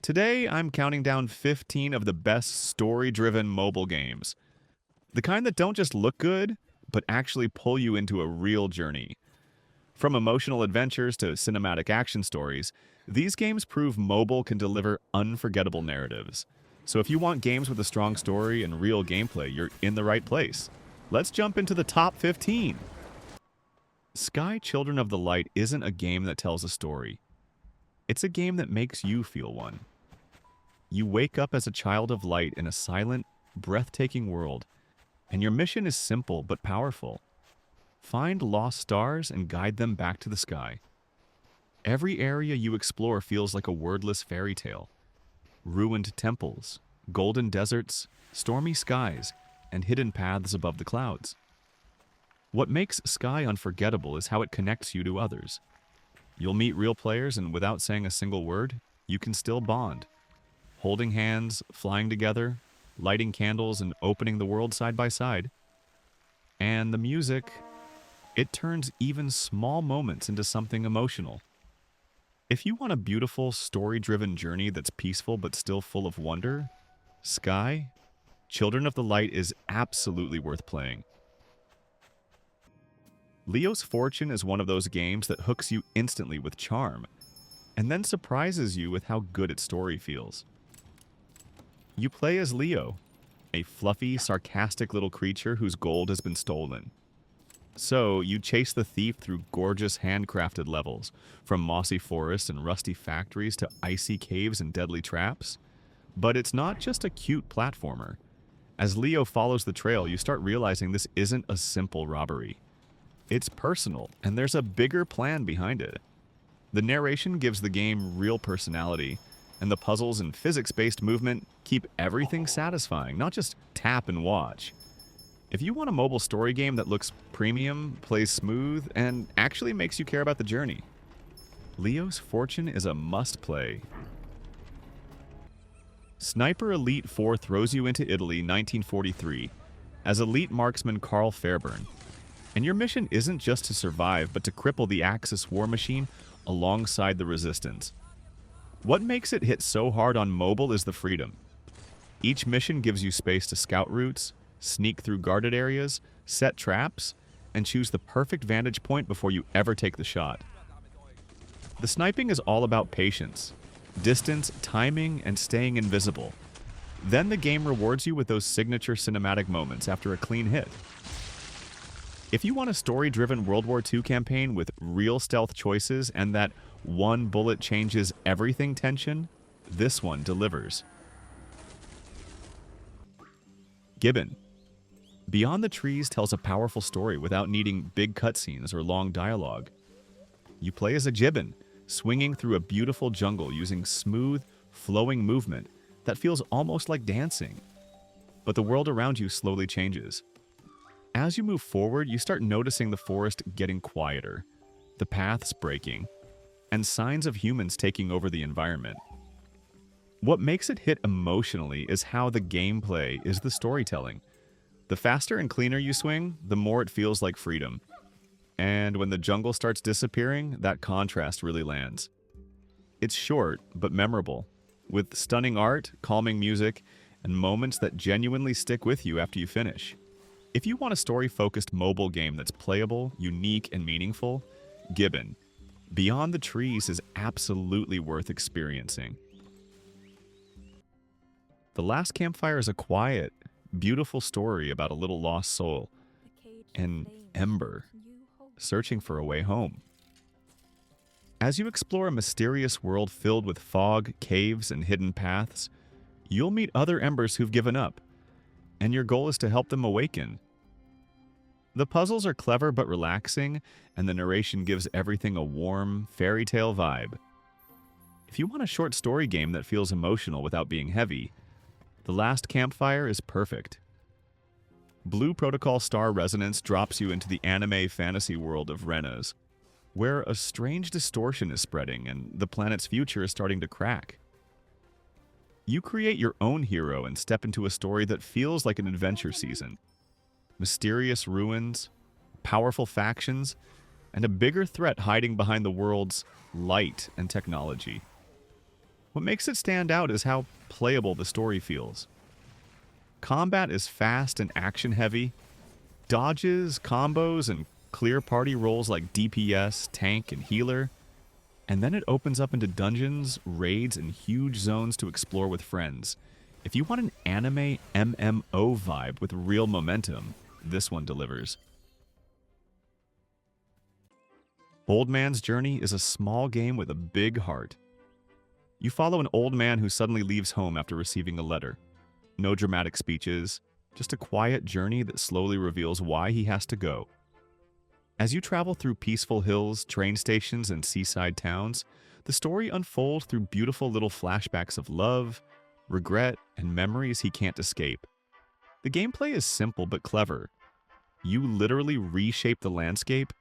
Today, I'm counting down 15 of the best story-driven mobile games. The kind that don't just look good, but actually pull you into a real journey. From emotional adventures to cinematic action stories, these games prove mobile can deliver unforgettable narratives. So if you want games with a strong story and real gameplay, you're in the right place. Let's jump into the top 15. Sky Children of the Light isn't a game that tells a story. It's a game that makes you feel one. You wake up as a child of light in a silent, breathtaking world, and your mission is simple but powerful. Find lost stars and guide them back to the sky. Every area you explore feels like a wordless fairy tale. Ruined temples, golden deserts, stormy skies, and hidden paths above the clouds. What makes Sky unforgettable is how it connects you to others. You'll meet real players, and without saying a single word, you can still bond. Holding hands, flying together, lighting candles, and opening the world side by side. And the music, it turns even small moments into something emotional. If you want a beautiful, story-driven journey that's peaceful but still full of wonder, Sky, Children of the Light is absolutely worth playing. Leo's Fortune is one of those games that hooks you instantly with charm, and then surprises you with how good its story feels. You play as Leo, a fluffy, sarcastic little creature whose gold has been stolen. So, you chase the thief through gorgeous handcrafted levels, from mossy forests and rusty factories to icy caves and deadly traps. But it's not just a cute platformer. As Leo follows the trail, you start realizing this isn't a simple robbery. It's personal, and there's a bigger plan behind it. The narration gives the game real personality, and the puzzles and physics-based movement keep everything satisfying, not just tap and watch. If you want a mobile story game that looks premium, plays smooth, and actually makes you care about the journey, Leo's Fortune is a must-play. Sniper Elite 4 throws you into Italy 1943 as elite marksman Carl Fairburn. And your mission isn't just to survive, but to cripple the Axis war machine alongside the resistance. What makes it hit so hard on mobile is the freedom. Each mission gives you space to scout routes, sneak through guarded areas, set traps, and choose the perfect vantage point before you ever take the shot. The sniping is all about patience, distance, timing, and staying invisible. Then the game rewards you with those signature cinematic moments after a clean hit. If you want a story-driven World War II campaign with real stealth choices and that one bullet changes everything tension, this one delivers. Gibbon. Beyond the Trees tells a powerful story without needing big cutscenes or long dialogue. You play as a Gibbon, swinging through a beautiful jungle using smooth, flowing movement that feels almost like dancing. But the world around you slowly changes. As you move forward, you start noticing the forest getting quieter, the paths breaking, and signs of humans taking over the environment. What makes it hit emotionally is how the gameplay is the storytelling. The faster and cleaner you swing, the more it feels like freedom. And when the jungle starts disappearing, that contrast really lands. It's short, but memorable, with stunning art, calming music, and moments that genuinely stick with you after you finish. If you want a story-focused mobile game that's playable, unique, and meaningful, Gibbon. Beyond the Trees is absolutely worth experiencing. The Last Campfire is a quiet, beautiful story about a little lost soul, an ember, searching for a way home. As you explore a mysterious world filled with fog, caves, and hidden paths, you'll meet other embers who've given up, and your goal is to help them awaken. The puzzles are clever but relaxing, and the narration gives everything a warm, fairy tale vibe. If you want a short story game that feels emotional without being heavy, The Last Campfire is perfect. Blue Protocol Star Resonance drops you into the anime fantasy world of Renas, where a strange distortion is spreading and the planet's future is starting to crack. You create your own hero and step into a story that feels like an adventure season. Mysterious ruins, powerful factions, and a bigger threat hiding behind the world's light and technology. What makes it stand out is how playable the story feels. Combat is fast and action-heavy. Dodges, combos, and clear party roles like DPS, tank, and healer. And then it opens up into dungeons, raids, and huge zones to explore with friends. If you want an anime MMO vibe with real momentum, this one delivers. Old Man's Journey is a small game with a big heart. You follow an old man who suddenly leaves home after receiving a letter. No dramatic speeches, just a quiet journey that slowly reveals why he has to go. As you travel through peaceful hills, train stations, and seaside towns, the story unfolds through beautiful little flashbacks of love, regret, and memories he can't escape. The gameplay is simple but clever. You literally reshape the landscape,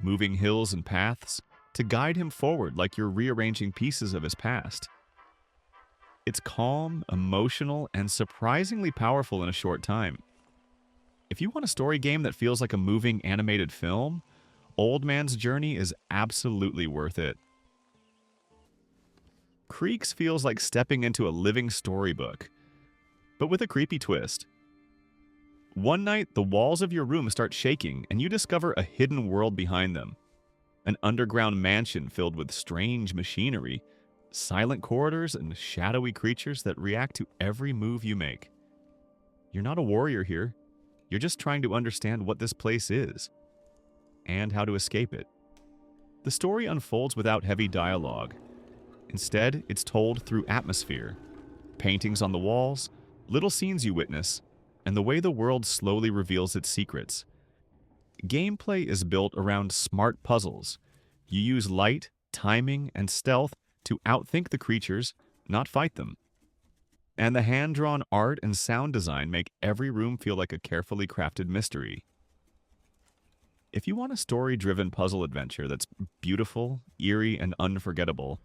moving hills and paths, to guide him forward like you're rearranging pieces of his past. It's calm, emotional, and surprisingly powerful in a short time. If you want a story game that feels like a moving animated film, Old Man's Journey is absolutely worth it. Creaks feels like stepping into a living storybook, but with a creepy twist. One night, the walls of your room start shaking and you discover a hidden world behind them. An underground mansion filled with strange machinery, silent corridors, and shadowy creatures that react to every move you make. You're not a warrior here. You're just trying to understand what this place is and how to escape it. The story unfolds without heavy dialogue. Instead, it's told through atmosphere, paintings on the walls, little scenes you witness, and the way the world slowly reveals its secrets. Gameplay is built around smart puzzles. You use light, timing, and stealth to outthink the creatures, not fight them. And the hand-drawn art and sound design make every room feel like a carefully crafted mystery. If you want a story-driven puzzle adventure that's beautiful, eerie, and unforgettable,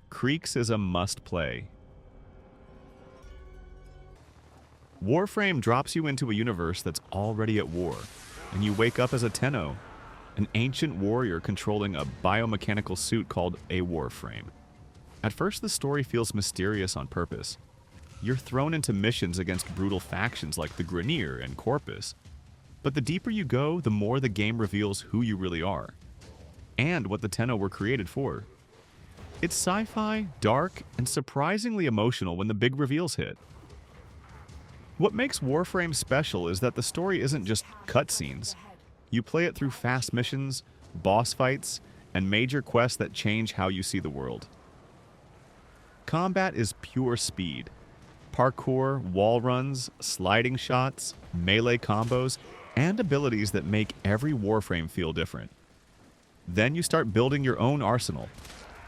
Creaks is a must-play. Warframe drops you into a universe that's already at war, and you wake up as a Tenno, an ancient warrior controlling a biomechanical suit called a Warframe. At first, the story feels mysterious on purpose. You're thrown into missions against brutal factions like the Grineer and Corpus. But the deeper you go, the more the game reveals who you really are, and what the Tenno were created for. It's sci-fi, dark, and surprisingly emotional when the big reveals hit. What makes Warframe special is that the story isn't just cutscenes. You play it through fast missions, boss fights, and major quests that change how you see the world. Combat is pure speed. Parkour, wall runs, sliding shots, melee combos, and abilities that make every Warframe feel different. Then you start building your own arsenal,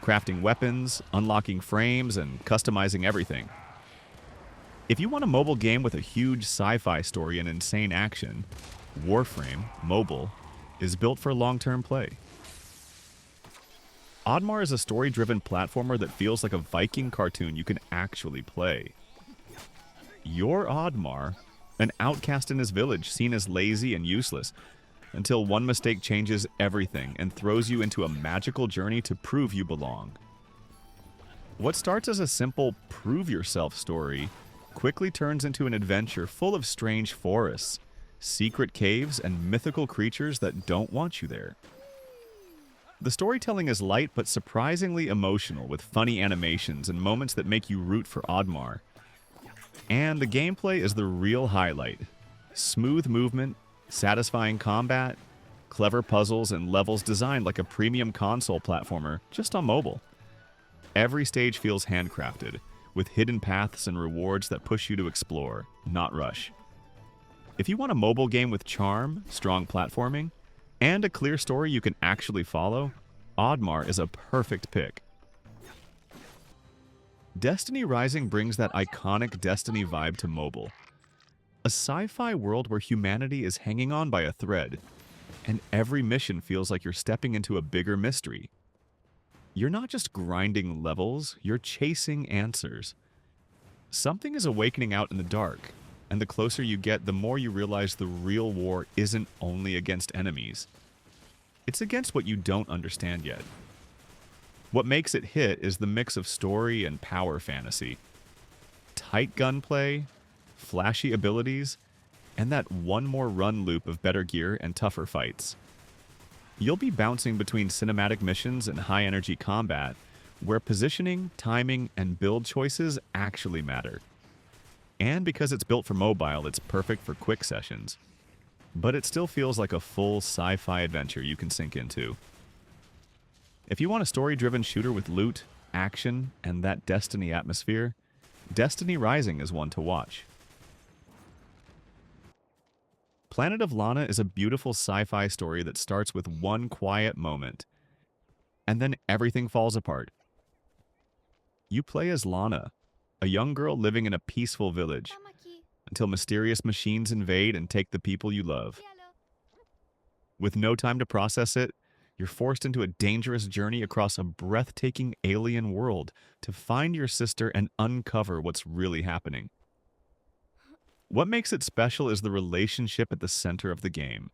crafting weapons, unlocking frames, and customizing everything. If you want a mobile game with a huge sci-fi story and insane action, Warframe Mobile is built for long-term play. Oddmar is a story-driven platformer that feels like a Viking cartoon you can actually play. You're Oddmar, an outcast in his village seen as lazy and useless, until one mistake changes everything and throws you into a magical journey to prove you belong. What starts as a simple prove-yourself story quickly turns into an adventure full of strange forests, secret caves, and mythical creatures that don't want you there. The storytelling is light but surprisingly emotional, with funny animations and moments that make you root for Oddmar. And the gameplay is the real highlight. Smooth movement, satisfying combat, clever puzzles, and levels designed like a premium console platformer, just on mobile. Every stage feels handcrafted, with hidden paths and rewards that push you to explore, not rush. If you want a mobile game with charm, strong platforming, and a clear story you can actually follow, Oddmar is a perfect pick. Destiny Rising brings that iconic Destiny vibe to mobile. A sci-fi world where humanity is hanging on by a thread, and every mission feels like you're stepping into a bigger mystery. You're not just grinding levels, you're chasing answers. Something is awakening out in the dark, and the closer you get, the more you realize the real war isn't only against enemies. It's against what you don't understand yet. What makes it hit is the mix of story and power fantasy. Tight gunplay, flashy abilities, and that one more run loop of better gear and tougher fights. You'll be bouncing between cinematic missions and high-energy combat, where positioning, timing, and build choices actually matter. And because it's built for mobile, it's perfect for quick sessions. But it still feels like a full sci-fi adventure you can sink into. If you want a story-driven shooter with loot, action, and that Destiny atmosphere, Destiny Rising is one to watch. Planet of Lana is a beautiful sci-fi story that starts with one quiet moment, and then everything falls apart. You play as Lana, a young girl living in a peaceful village, until mysterious machines invade and take the people you love. With no time to process it, you're forced into a dangerous journey across a breathtaking alien world to find your sister and uncover what's really happening. What makes it special is the relationship at the center of the game.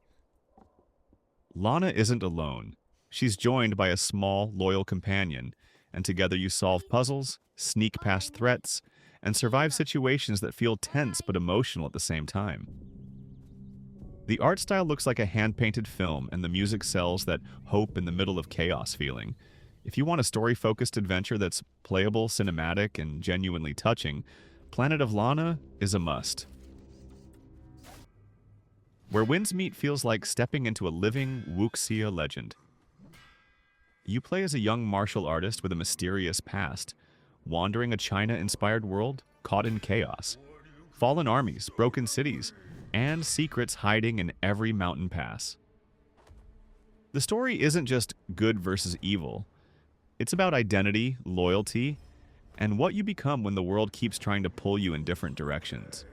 Lana isn't alone. She's joined by a small, loyal companion, and together you solve puzzles, sneak past threats, and survive situations that feel tense but emotional at the same time. The art style looks like a hand-painted film, and the music sells that hope in the middle of chaos feeling. If you want a story-focused adventure that's playable, cinematic, and genuinely touching, Planet of Lana is a must. Where Winds Meet feels like stepping into a living Wuxia legend. You play as a young martial artist with a mysterious past, wandering a China-inspired world caught in chaos. Fallen armies, broken cities, and secrets hiding in every mountain pass. The story isn't just good versus evil. It's about identity, loyalty, and what you become when the world keeps trying to pull you in different directions.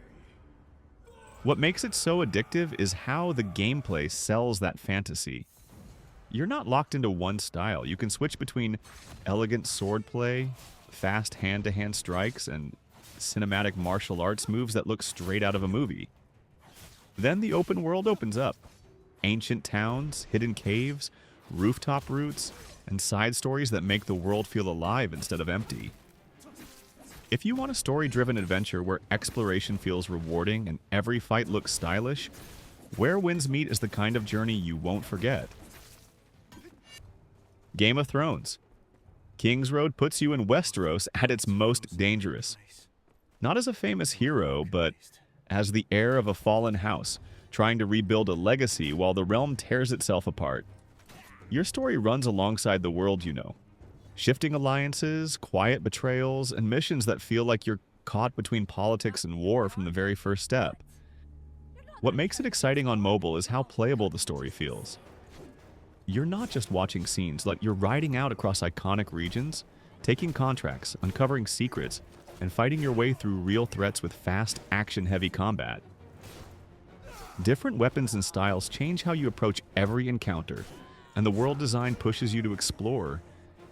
What makes it so addictive is how the gameplay sells that fantasy. You're not locked into one style. You can switch between elegant swordplay, fast hand-to-hand strikes, and cinematic martial arts moves that look straight out of a movie. Then the open world opens up. Ancient towns, hidden caves, rooftop routes, and side stories that make the world feel alive instead of empty. If you want a story-driven adventure where exploration feels rewarding and every fight looks stylish, Where Winds Meet is the kind of journey you won't forget. Game of Thrones. King's Road puts you in Westeros at its most dangerous. Not as a famous hero, but as the heir of a fallen house, trying to rebuild a legacy while the realm tears itself apart. Your story runs alongside the world you know. Shifting alliances, quiet betrayals, and missions that feel like you're caught between politics and war from the very first step. What makes it exciting on mobile is how playable the story feels. You're not just watching scenes, like you're riding out across iconic regions, taking contracts, uncovering secrets, and fighting your way through real threats with fast, action-heavy combat. Different weapons and styles change how you approach every encounter, and the world design pushes you to explore,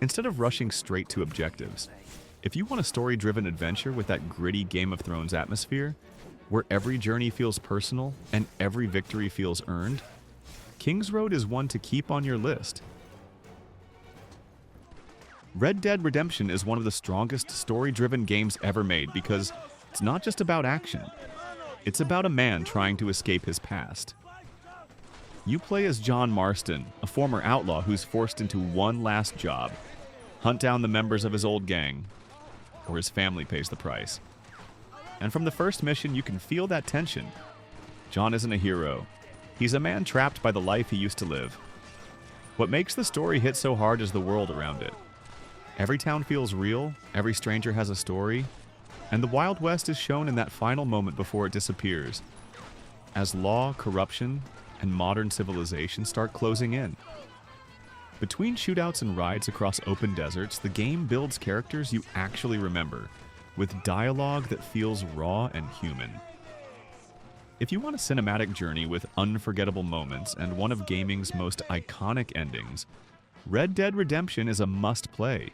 instead of rushing straight to objectives. If you want a story-driven adventure with that gritty Game of Thrones atmosphere, where every journey feels personal and every victory feels earned, King's Road is one to keep on your list. Red Dead Redemption is one of the strongest story-driven games ever made because it's not just about action. It's about a man trying to escape his past. You play as John Marston, a former outlaw who's forced into one last job: hunt down the members of his old gang, or his family pays the price. And from the first mission, you can feel that tension. John isn't a hero. He's a man trapped by the life he used to live. What makes the story hit so hard is the world around it. Every town feels real, every stranger has a story, and the Wild West is shown in that final moment before it disappears, as law, corruption, and modern civilization start closing in. Between shootouts and rides across open deserts, the game builds characters you actually remember, with dialogue that feels raw and human. If you want a cinematic journey with unforgettable moments and one of gaming's most iconic endings, Red Dead Redemption is a must-play.